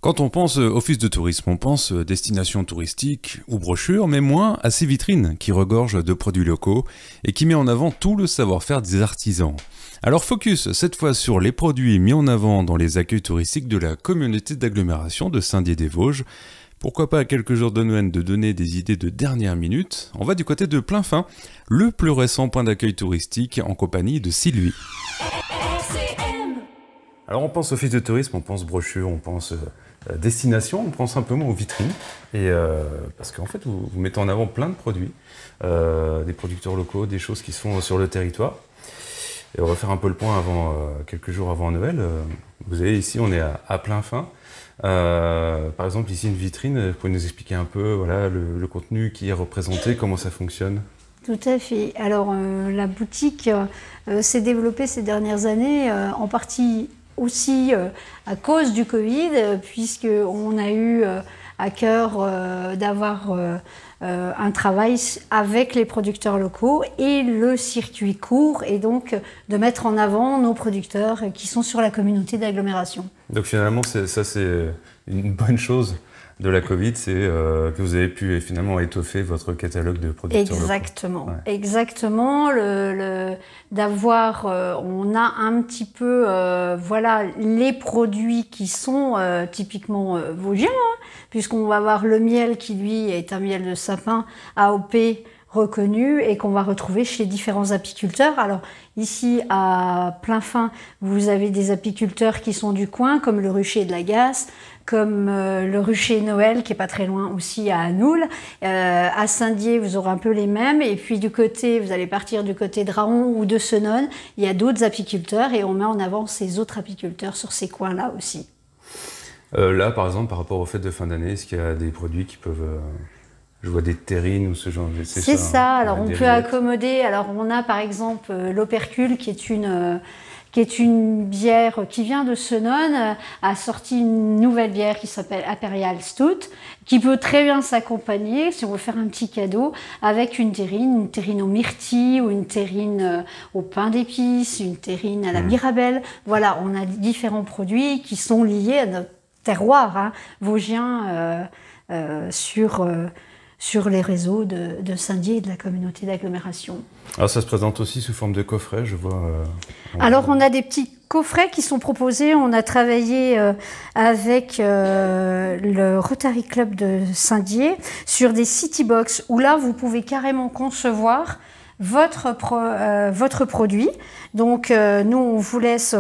Quand on pense office de tourisme, on pense destination touristique ou brochure, mais moins à ces vitrines qui regorgent de produits locaux et qui met en avant tout le savoir-faire des artisans. Alors focus cette fois sur les produits mis en avant dans les accueils touristiques de la communauté d'agglomération de Saint-Dié-des-Vosges. Pourquoi pas à quelques jours de Noël de donner des idées de dernière minute? On va du côté de Plainfin, le plus récent point d'accueil touristique en compagnie de Sylvie. Alors on pense office de tourisme, on pense brochure, on pense destination, on pense un peu moins aux vitrines. Et parce qu'en fait vous mettez en avant plein de produits, des producteurs locaux, des choses qui sont sur le territoire. Et on va faire un peu le point avant, quelques jours avant Noël. Vous voyez ici on est à Plainfin. Par exemple ici une vitrine, vous pouvez nous expliquer un peu voilà, le contenu qui est représenté, comment ça fonctionne? Tout à fait. Alors la boutique s'est développée ces dernières années en partie aussi à cause du Covid, puisqu'on a eu à cœur d'avoir un travail avec les producteurs locaux et le circuit court, et donc de mettre en avant nos producteurs qui sont sur la communauté d'agglomération. Donc finalement, ça c'est une bonne chose de la Covid, c'est que vous avez pu finalement étoffer votre catalogue de producteurs Exactement, locaux. Ouais. exactement. D'avoir, on a un petit peu, voilà, les produits qui sont typiquement vosgiens, hein, puisqu'on va avoir le miel qui lui est un miel de sapin AOP reconnu et qu'on va retrouver chez différents apiculteurs. Alors ici à Plainfin, vous avez des apiculteurs qui sont du coin, comme le rucher de la Gasse, comme le rucher Noël qui est pas très loin aussi à Anoul. À Saint-Dié, vous aurez un peu les mêmes. Et puis du côté, vous allez partir du côté de Raon ou de Senones, il y a d'autres apiculteurs et on met en avant ces autres apiculteurs sur ces coins-là aussi. Là, par exemple, par rapport aux fêtes de fin d'année, est-ce qu'il y a des produits qui peuvent... je vois des terrines ou ce genre de... C'est ça. Alors on peut accommoder. Alors on a par exemple l'Opercule qui est une bière qui vient de Senones, a sorti une nouvelle bière qui s'appelle Imperial Stout, qui peut très bien s'accompagner, si on veut faire un petit cadeau, avec une terrine aux myrtilles, ou une terrine au pain d'épices, une terrine à la mirabelle. Voilà, on a différents produits qui sont liés à notre terroir, hein, vosgien, sur les réseaux de Saint-Dié et de la communauté d'agglomération. Alors ça se présente aussi sous forme de coffret, je vois. Alors on a des petits coffrets qui sont proposés. On a travaillé avec le Rotary Club de Saint-Dié sur des city box où là vous pouvez carrément concevoir votre produit. Donc nous on vous laisse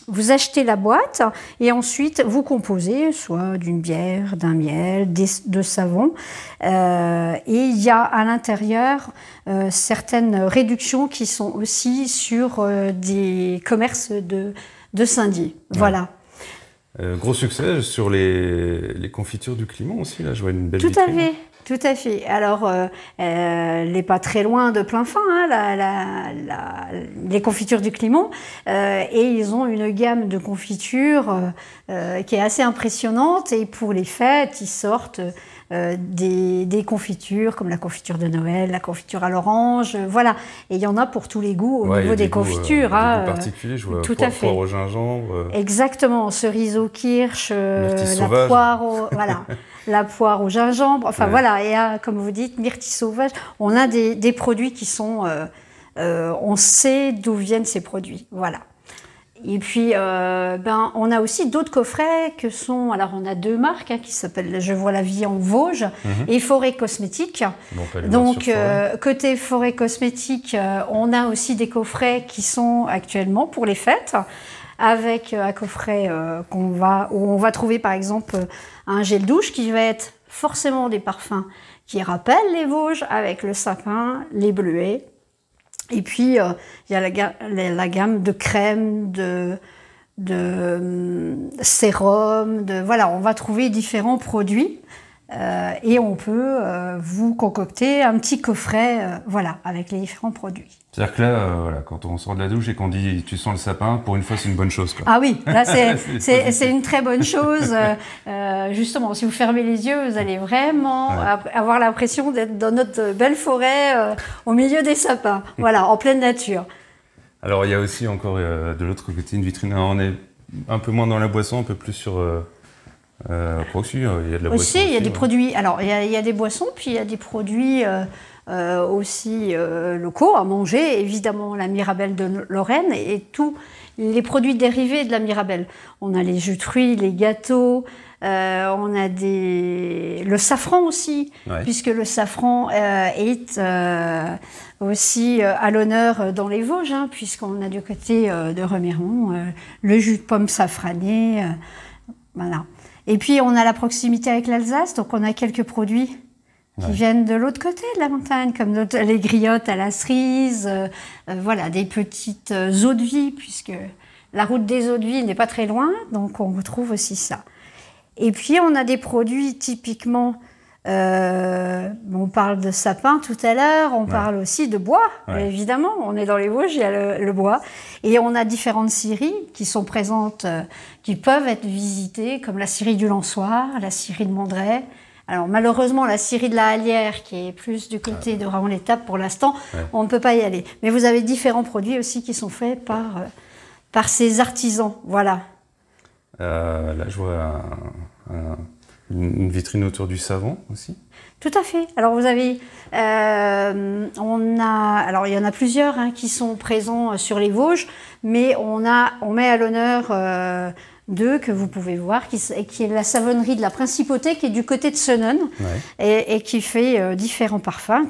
vous achetez la boîte et ensuite vous composez soit d'une bière, d'un miel, de savon. Et il y a à l'intérieur certaines réductions qui sont aussi sur des commerces de Saint-Dié. Ouais. Voilà. Gros succès sur les confitures du Clément aussi, là je vois une belle vitrine. Tout à fait. Tout à fait. Alors, elle n'est pas très loin de Plainfin, hein, les confitures du Clément. Et ils ont une gamme de confitures qui est assez impressionnante. Et pour les fêtes, ils sortent des confitures comme la confiture de Noël, la confiture à l'orange, voilà. Et il y en a pour tous les goûts au niveau des confitures. Des goûts particuliers, je vois poire au gingembre. Exactement, cerise au kirsch, la poire voilà. La poire au gingembre, enfin voilà, et comme vous dites, myrtille sauvage, on a des produits qui sont, on sait d'où viennent ces produits, voilà. Et puis, on a aussi d'autres coffrets que sont, alors on a deux marques hein, qui s'appellent Je vois la vie en Vosges et Forêt Cosmétique. Donc, côté Forêt Cosmétique, on a aussi des coffrets qui sont actuellement pour les fêtes, avec un coffret où on va trouver par exemple un gel douche qui va être forcément des parfums qui rappellent les Vosges avec le sapin, les bleuets. Et puis il y a la gamme de crèmes, de sérum, voilà, on va trouver différents produits. Et on peut vous concocter un petit coffret voilà, avec les différents produits. C'est-à-dire que là, voilà, quand on sort de la douche et qu'on dit « tu sens le sapin », pour une fois, c'est une bonne chose, quoi. Ah oui, là, c'est une très bonne chose. Justement, si vous fermez les yeux, vous allez vraiment avoir l'impression d'être dans notre belle forêt, au milieu des sapins, voilà, en pleine nature. Alors, il y a aussi encore de l'autre côté une vitrine. Alors, on est un peu moins dans la boisson, un peu plus sur Aussi, il y a de la boisson. Aussi, il y a des produits. Alors, il y a des boissons, puis il y a des produits aussi locaux à manger. Évidemment, la Mirabelle de Lorraine et tous les produits dérivés de la Mirabelle. On a les jus de fruits, les gâteaux. On a le safran aussi, puisque le safran est aussi à l'honneur dans les Vosges, hein, puisqu'on a du côté de Remiremont le jus de pomme safrané. Voilà. Et puis on a la proximité avec l'Alsace, donc on a quelques produits qui viennent de l'autre côté de la montagne, comme les griottes à la cerise, voilà, des petites eaux de vie, puisque la route des eaux de vie n'est pas très loin, donc on retrouve aussi ça. Et puis on a des produits typiquement, on parle de sapin tout à l'heure, on parle aussi de bois, évidemment, on est dans les Vosges, il y a le bois. Et on a différentes scieries qui sont présentes, qui peuvent être visitées, comme la scierie du Lançoir, la scierie de Mondray. Alors malheureusement, la scierie de la Hallière, qui est plus du côté de Raon-l'Étape pour l'instant, on ne peut pas y aller. Mais vous avez différents produits aussi qui sont faits par ces artisans, voilà. Là, je vois une vitrine autour du savon aussi. Tout à fait. Alors vous avez, alors il y en a plusieurs hein, qui sont présents sur les Vosges, mais on met à l'honneur deux que vous pouvez voir, qui est la savonnerie de la Principauté, qui est du côté de Senon, et qui fait différents parfums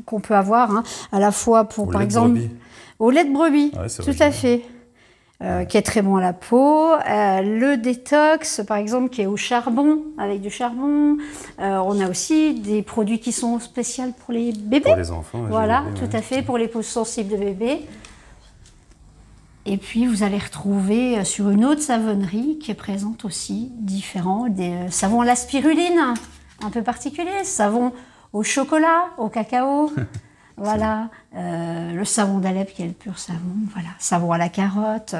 qu'on peut avoir, hein, à la fois pour, par exemple, au lait de brebis, tout à fait. Qui est très bon à la peau, le détox par exemple qui est au charbon, avec du charbon, on a aussi des produits qui sont spéciaux pour les bébés, pour les enfants, voilà, tout à fait, pour les peaux sensibles de bébés. Et puis vous allez retrouver sur une autre savonnerie qui est présente aussi, différents, des savons à la spiruline, un peu particulier, savon au chocolat, au cacao. Voilà, le savon d'Alep qui est le pur savon, voilà, savon à la carotte.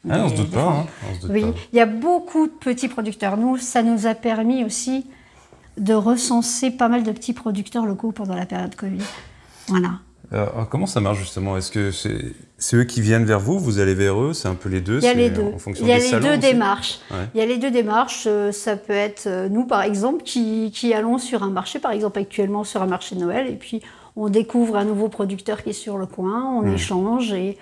Voilà. On se doute pas, hein. Oui, il y a beaucoup de petits producteurs. Nous, ça nous a permis aussi de recenser pas mal de petits producteurs locaux pendant la période Covid. Voilà. Comment ça marche justement? Est-ce que c'est eux qui viennent vers vous, vous allez vers eux? C'est un peu les deux? Il y a les deux. En fonction il y a des les salons deux aussi démarches. Il y a les deux démarches. Ça peut être nous, par exemple, qui allons sur un marché, par exemple actuellement sur un marché de Noël, et puis on découvre un nouveau producteur qui est sur le coin, on échange et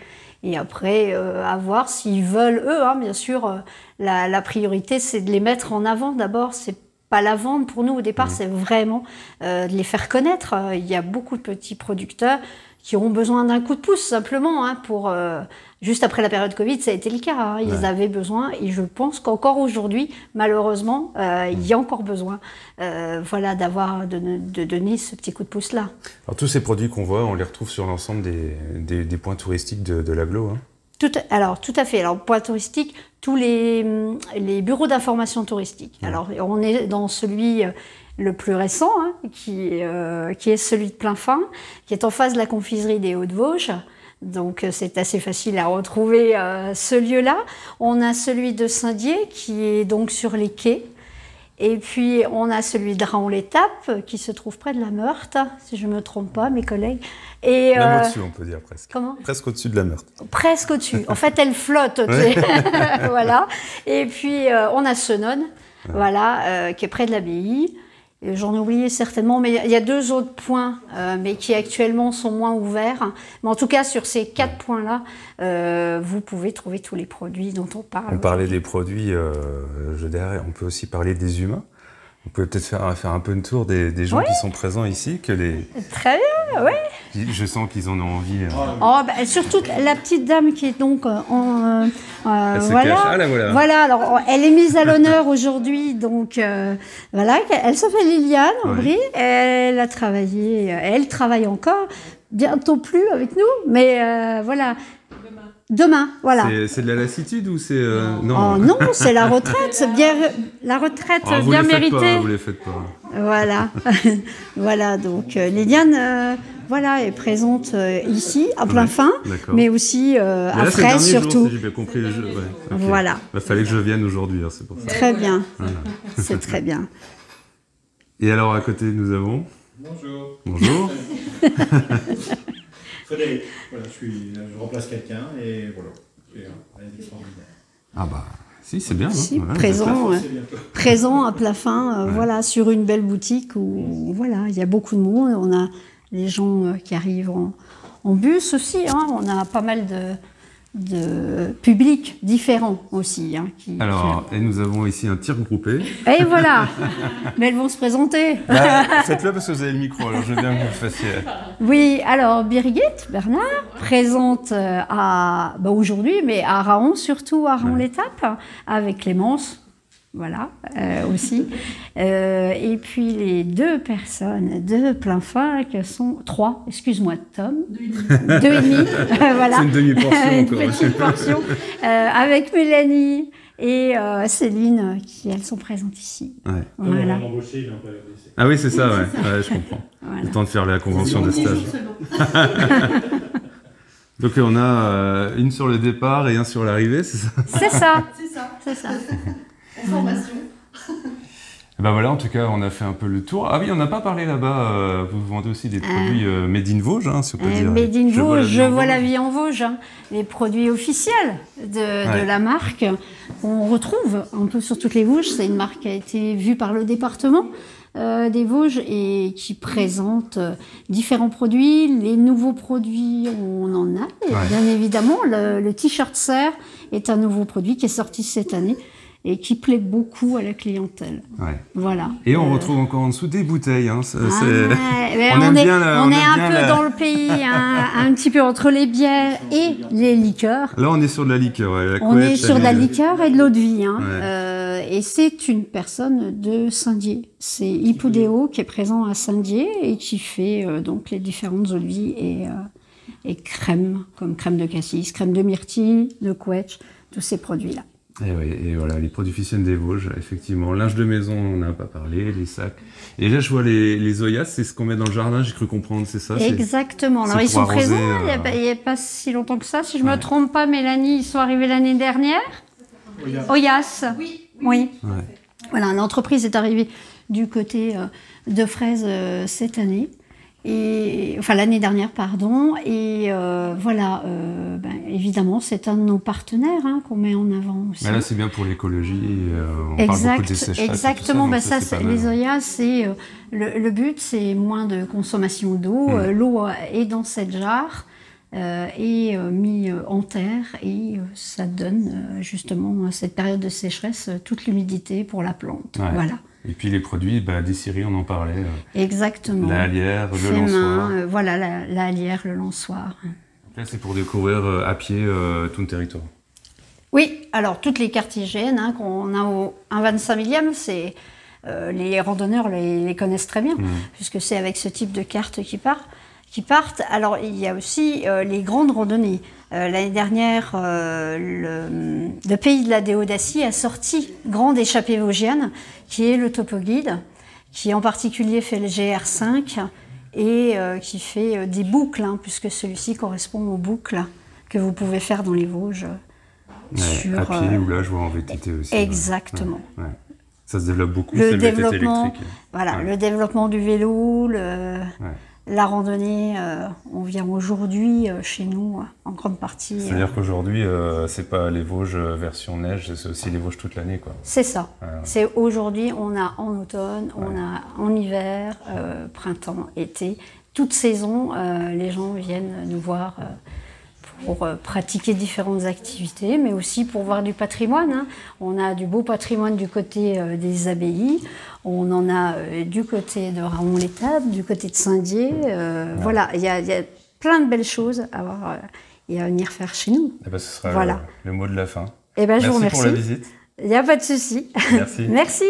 après, à voir s'ils veulent, eux, hein, bien sûr, la priorité, c'est de les mettre en avant d'abord. C'est pas la vente pour nous au départ, c'est vraiment de les faire connaître. Il y a beaucoup de petits producteurs qui ont besoin d'un coup de pouce simplement hein, pour juste après la période Covid, ça a été le cas. Hein, ils avaient besoin et je pense qu'encore aujourd'hui, malheureusement, il y a encore besoin, voilà, de donner ce petit coup de pouce là. Alors tous ces produits qu'on voit, on les retrouve sur l'ensemble des points touristiques de l'agglo. Hein. Alors, tout à fait. Alors, point touristique, tous les bureaux d'information touristique. Alors, on est dans celui le plus récent, hein, qui est celui de Plainfin, qui est en face de la confiserie des Hauts-de-Vosges. Donc, c'est assez facile à retrouver ce lieu-là. On a celui de Saint-Dié, qui est donc sur les quais. Et puis, on a celui de Raon-l'Étape, qui se trouve près de la Meurthe, si je ne me trompe pas, mes collègues. Et, même au-dessus, on peut dire presque. Comment ? Presque au-dessus de la Meurthe. Presque au-dessus. En fait, elle flotte au-dessus. Voilà. Et puis, on a Senon, voilà, qui est près de l'abbaye. J'en ai oublié certainement, mais il y a deux autres points, mais qui actuellement sont moins ouverts. Mais en tout cas, sur ces 4 points-là, vous pouvez trouver tous les produits dont on parle. On parlait des produits, on peut aussi parler des humains. On peut peut-être faire un peu une tour des gens qui sont présents ici. Très bien, oui. Je sens qu'ils en ont envie. Surtout la petite dame qui est donc elle se voilà. cache. Ah, la voilà. Voilà, alors elle est mise à l'honneur aujourd'hui, donc voilà, elle s'appelle Liliane Aubry, elle travaille encore, bientôt plus avec nous, mais voilà. Demain, voilà. C'est de la lassitude ou c'est non. Non, c'est la retraite, c'est bien la retraite bien méritée. Vous les faites pas. Voilà, voilà. Donc Liliane, voilà, est présente ici à Plainfin, mais aussi à Fraise surtout. Si j'ai bien compris le jeu. Okay. Voilà. Il fallait que je vienne aujourd'hui, hein, c'est pour ça. Très bien. Voilà. C'est très bien. Et alors à côté nous avons. Bonjour. Bonjour. Voilà, je remplace quelqu'un et voilà, c'est extraordinaire. Ah bah, Si, c'est bien. Si, ouais, présent à Plafin, voilà, sur une belle boutique où voilà, il y a beaucoup de monde. On a les gens qui arrivent en bus aussi. Hein, on a pas mal de publics différents aussi. Hein, alors, et nous avons ici un tir groupé. Et voilà. Mais elles vont se présenter. Faites-le parce que vous avez le micro, alors je veux bien que vous le fassiez. Oui, alors Birgit Bernard, présente aujourd'hui, mais à Raon, surtout à Raon-l'Étape, avec Clémence. Voilà, aussi. Et puis les deux personnes de Plafin, qui sont trois, excuse-moi, Tom, 2,5. Voilà. C'est une demi-portion une encore. petite portion. Avec Mélanie et Céline, qui elles sont présentes ici. Ouais. Voilà. Ah oui, c'est ça, ouais. Ouais, je comprends. Voilà. Le temps de faire la convention de stage. Donc on a une sur le départ et un sur l'arrivée, c'est ça? C'est ça. C'est ça. Information. Ben voilà, en tout cas, on a fait un peu le tour. Ah oui, on n'a pas parlé là-bas, vous vendez aussi des produits Made in Vosges, hein, si on peut dire. Made in Vosges, je vois la vie en Vosges. Hein. Les produits officiels de la marque, on retrouve un peu sur toutes les Vosges. C'est une marque qui a été vue par le département des Vosges et qui présente différents produits. Les nouveaux produits, on en a, bien évidemment. Le t-shirt serre est un nouveau produit qui est sorti cette année et qui plaît beaucoup à la clientèle. Ouais. Voilà. Et on retrouve encore en dessous des bouteilles. Hein. On est un peu dans le pays, hein, un petit peu entre les bières et les liqueurs. Là, on est sur de la liqueur. Ouais, on est sur de la liqueur et de l'eau de vie. Hein. Ouais. Et c'est une personne de Saint-Dié. C'est Hippodéo qui est présent à Saint-Dié et qui fait donc les différentes eaux de vie et crèmes, comme crème de cassis, crème de myrtille, de couetch, tous ces produits-là. Et, oui, et voilà, les produits officiels des Vosges, effectivement. Linge de maison, on n'a pas parlé, les sacs. Et là, je vois les oyas, c'est ce qu'on met dans le jardin, j'ai cru comprendre, c'est ça? Exactement. Alors, ils sont présents, il n'y a pas si longtemps que ça. Si je ne me trompe pas, Mélanie, ils sont arrivés l'année dernière. Oyas. Oui. Ouais. Voilà, l'entreprise est arrivée du côté de Fraise cette année. Enfin l'année dernière, pardon, et voilà, évidemment, c'est un de nos partenaires qu'on met en avant aussi. Mais là, c'est bien pour l'écologie, on parle beaucoup des sécheresses. Exactement, les oyas, c'est le but, c'est moins de consommation d'eau. L'eau est dans cette jarre et mise en terre, et ça donne justement à cette période de sécheresse toute l'humidité pour la plante. Ouais. Voilà. Et puis les produits, des scieries, on en parlait. Exactement. La halière, le lançoir. Voilà, la halière, le lançoir. Là, c'est pour découvrir à pied tout le territoire. Oui, alors toutes les cartes IGN qu'on a au 1,25 millième, c'est les randonneurs les connaissent très bien, puisque c'est avec ce type de cartes qui partent. Alors, il y a aussi les grandes randonnées. L'année dernière, le Pays de la Déodacie a sorti Grande Échappée Vosgienne, qui est le topo guide, qui en particulier fait le GR5 et qui fait des boucles, puisque celui-ci correspond aux boucles que vous pouvez faire dans les Vosges. À pied ou là, je vois en VTT aussi. Exactement. Ouais. Ça se développe beaucoup, c'est le VTT électrique. Voilà, le développement du vélo, la randonnée, on vient aujourd'hui chez nous en grande partie. C'est-à-dire qu'aujourd'hui, c'est pas les Vosges version neige, c'est aussi les Vosges toute l'année, quoi. C'est ça. C'est aujourd'hui, on a en automne, on a en hiver, printemps, été, toute saison, les gens viennent nous voir pour pratiquer différentes activités, mais aussi pour voir du patrimoine. On a du beau patrimoine du côté des abbayes, on en a du côté de Raon-l'Étape, du côté de Saint-Dié. Voilà, il y a plein de belles choses à voir et à venir faire chez nous. Ce sera le mot de la fin. Je vous remercie. Merci pour la visite. Il n'y a pas de souci. Merci. Merci.